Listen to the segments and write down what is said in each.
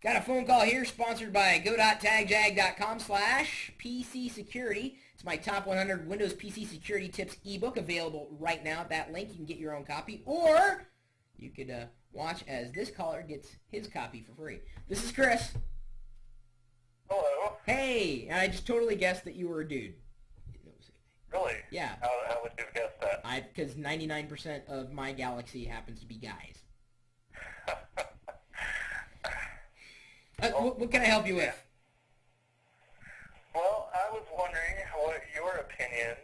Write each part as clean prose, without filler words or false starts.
Got a phone call here sponsored by go.tagjag.com/PC Security. It's my top 100 Windows PC security tips ebook available right now at that link. You can get your own copy, or you could watch as this caller gets his copy for free. This is Chris. Hello. Hey, and I just totally guessed that you were a dude. Really? Yeah. How would you have guessed that? Because 99% of my galaxy happens to be guys. What can I help you with? Well, I was wondering what your opinion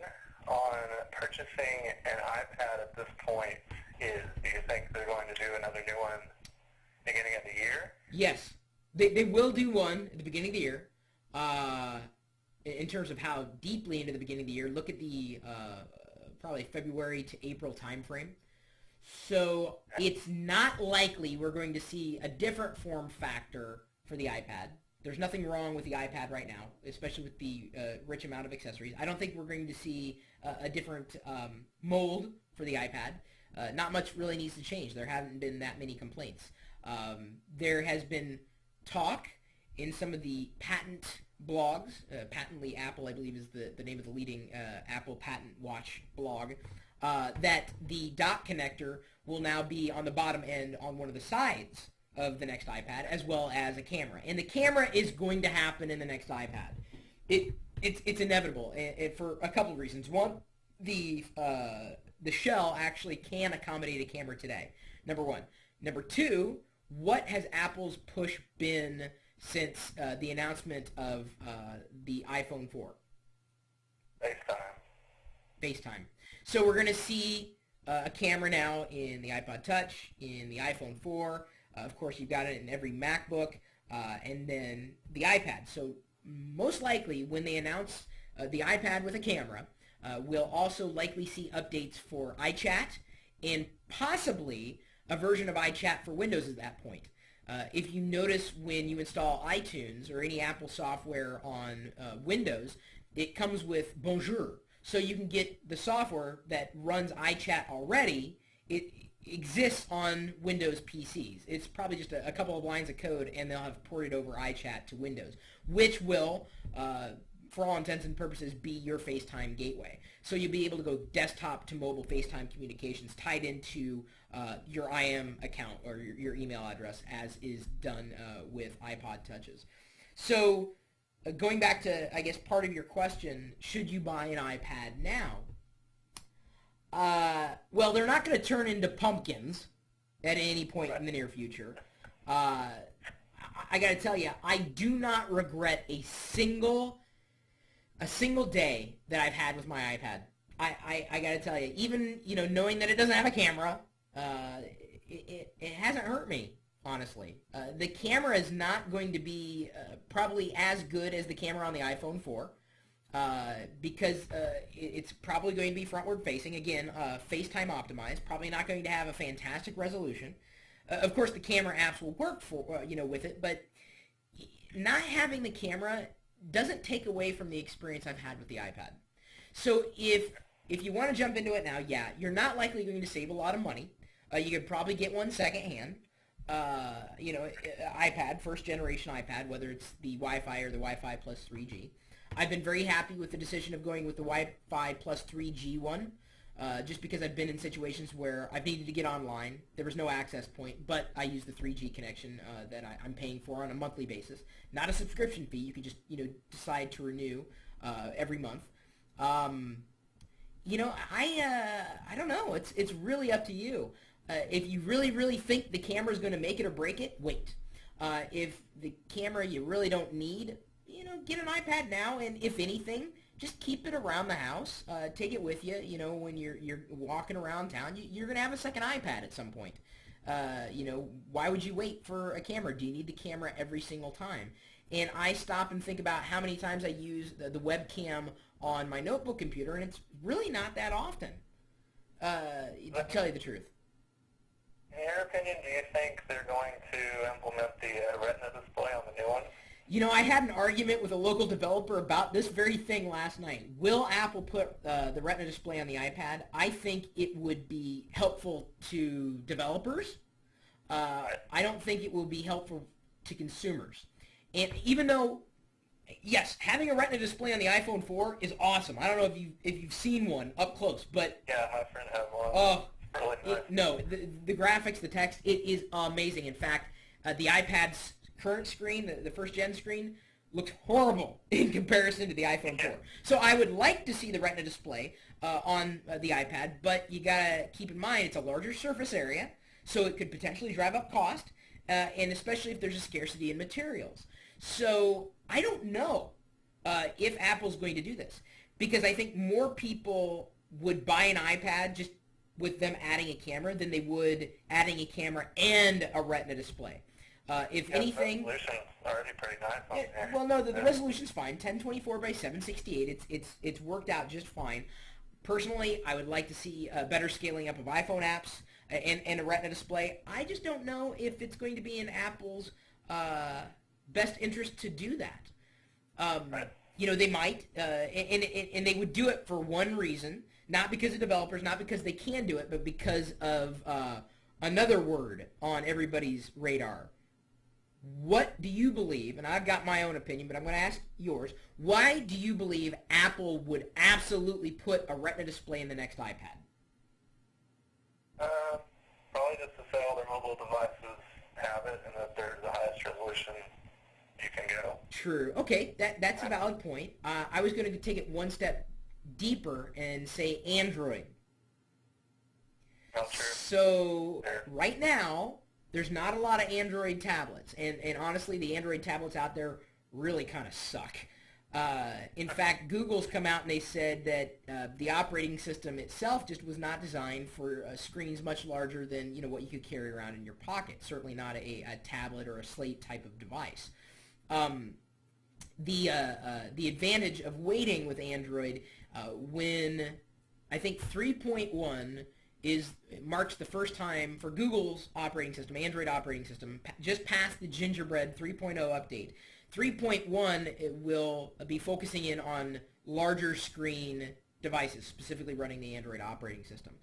on purchasing an iPad at this point is. Do you think they're going to do another new one beginning of the year? Yes. They will do one at the beginning of the year. In terms of how deeply into the beginning of the year, look at the probably February to April time frame. So it's not likely we're going to see a different form factor for the iPad. There's nothing wrong with the iPad right now, especially with the rich amount of accessories. I don't think we're going to see a different mold for the iPad. Not much really needs to change. There haven't been that many complaints. There has been talk in some of the patent blogs, Patently Apple, I believe is the name of the leading Apple Patent Watch blog, that the dock connector will now be on the bottom end on one of the sides of the next iPad, as well as a camera. And the camera is going to happen in the next iPad. It's inevitable for a couple of reasons. One, the shell actually can accommodate a camera today, number one. Number two, what has Apple's push been since the announcement of the iPhone 4? FaceTime. So we're going to see a camera now in the iPod Touch, in the iPhone 4. Of course, you've got it in every MacBook, and then the iPad. So most likely, when they announce the iPad with a camera, we'll also likely see updates for iChat and possibly a version of iChat for Windows at that point. If you notice when you install iTunes or any Apple software on Windows, it comes with Bonjour. So you can get the software that runs iChat already. It exists on Windows PCs. It's probably just a couple of lines of code, and they'll have ported over iChat to Windows, which will, for all intents and purposes, be your FaceTime gateway. So you'll be able to go desktop to mobile FaceTime communications tied into your IM account or your email address, as is done with iPod Touches. So going back to, I guess, part of your question, should you buy an iPad now? Well, they're not going to turn into pumpkins at any point in the near future. I got to tell you, I do not regret a single day that I've had with my iPad. I got to tell you, even knowing that it doesn't have a camera, it hasn't hurt me, honestly. The camera is not going to be probably as good as the camera on the iPhone 4. Because it's probably going to be frontward facing. Again, FaceTime optimized. Probably not going to have a fantastic resolution. Of course, the camera apps will work for with it, but not having the camera doesn't take away from the experience I've had with the iPad. So if you want to jump into it now, yeah, you're not likely going to save a lot of money. You could probably get one secondhand. iPad, first generation iPad, whether it's the Wi-Fi or the Wi-Fi plus 3G. I've been very happy with the decision of going with the Wi-Fi plus 3G one, just because I've been in situations where I've needed to get online. There was no access point, but I use the 3G connection that I'm paying for on a monthly basis. Not a subscription fee. You can just decide to renew every month. I don't know. It's really up to you. If you really think the camera is going to make it or break it, wait. If the camera you really don't need, get an iPad now, and if anything, just keep it around the house. Take it with you. When you're walking around town, you're gonna have a second iPad at some point. Why would you wait for a camera? Do you need the camera every single time? And I stop and think about how many times I use the webcam on my notebook computer, and it's really not that often. To tell you the truth. In your opinion, do you think they're going to implement the Retina display on the new one? I had an argument with a local developer about this very thing last night. Will Apple put the Retina display on the iPad? I think it would be helpful to developers. I don't think it will be helpful to consumers. And even though, yes, having a Retina display on the iPhone 4 is awesome. I don't know if you've seen one up close, but Yeah, my friend has one. oh, Really nice. no, the graphics, the text, it is amazing. In fact, the iPad's current screen, the first gen screen, looks horrible in comparison to the iPhone 4. So I would like to see the Retina display on the iPad, but you gotta keep in mind it's a larger surface area, so it could potentially drive up cost, and especially if there's a scarcity in materials. So I don't know if Apple's going to do this, because I think more people would buy an iPad just with them adding a camera than they would adding a camera and a Retina display. If anything, the resolution's already pretty nice on there. well, no, the resolution's fine. 1024 by 768. It's worked out just fine. Personally, I would like to see better scaling up of iPhone apps and a Retina display. I just don't know if it's going to be in Apple's best interest to do that. Right. You know, they might, and they would do it for one reason, not because of developers, not because they can do it, but because of another word on everybody's radar. What do you believe, and I've got my own opinion, but I'm going to ask yours, why do you believe Apple would absolutely put a Retina display in the next iPad? Probably just to say all their mobile devices have it and that they're the highest resolution you can go. True. Okay, that's a valid point. I was going to take it one step deeper and say Android. Not true. So right now, there's not a lot of Android tablets, and honestly, the Android tablets out there really kind of suck. In fact, Google's come out and they said that the operating system itself just was not designed for screens much larger than what you could carry around in your pocket. Certainly not a tablet or a slate type of device. The advantage of waiting with Android when I think 3.1 marks the first time for Google's operating system, Android operating system, just past the Gingerbread 3.0 update. 3.1 it will be focusing in on larger screen devices, specifically running the Android operating system.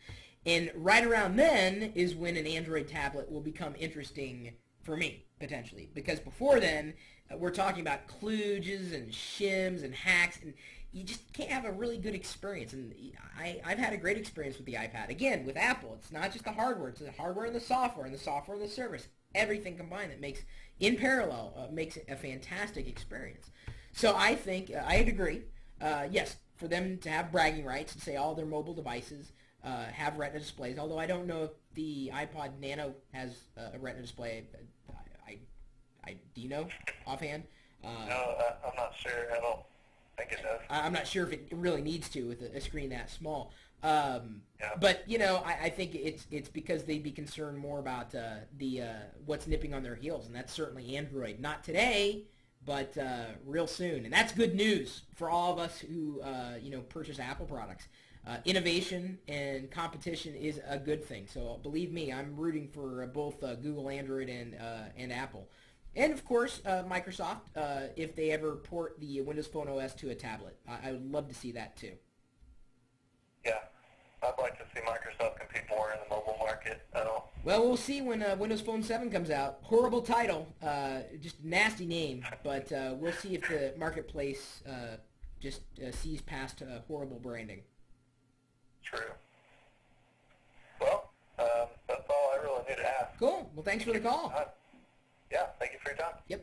And right around then is when an Android tablet will become interesting for me, potentially. Because before then, we're talking about kludges and shims and hacks, and you just can't have a really good experience. And I've had a great experience with the iPad. Again, with Apple, it's not just the hardware. It's the hardware and the software and the service. Everything combined that makes, in parallel, makes it a fantastic experience. So I think, I'd agree, yes, for them to have bragging rights and say all their mobile devices have Retina displays, although I don't know if the iPod Nano has a Retina display. Do you know offhand? No, I'm not sure. I don't think it does. I'm not sure if it really needs to with a screen that small. Yeah. But I think it's because they'd be concerned more about the what's nipping on their heels, and that's certainly Android. Not today, but real soon, and that's good news for all of us who purchase Apple products. Innovation and competition is a good thing. So believe me, I'm rooting for both Google Android and Apple. And, of course, Microsoft, if they ever port the Windows Phone OS to a tablet. I would love to see that, too. Yeah. I'd like to see Microsoft compete more in the mobile market at all. Well, we'll see when Windows Phone 7 comes out. Horrible title, just nasty name, but we'll see if the marketplace just sees past horrible branding. True. Well, that's all I really need to ask. Cool. Well, thanks for the call. Yeah, thank you for your time. Yep.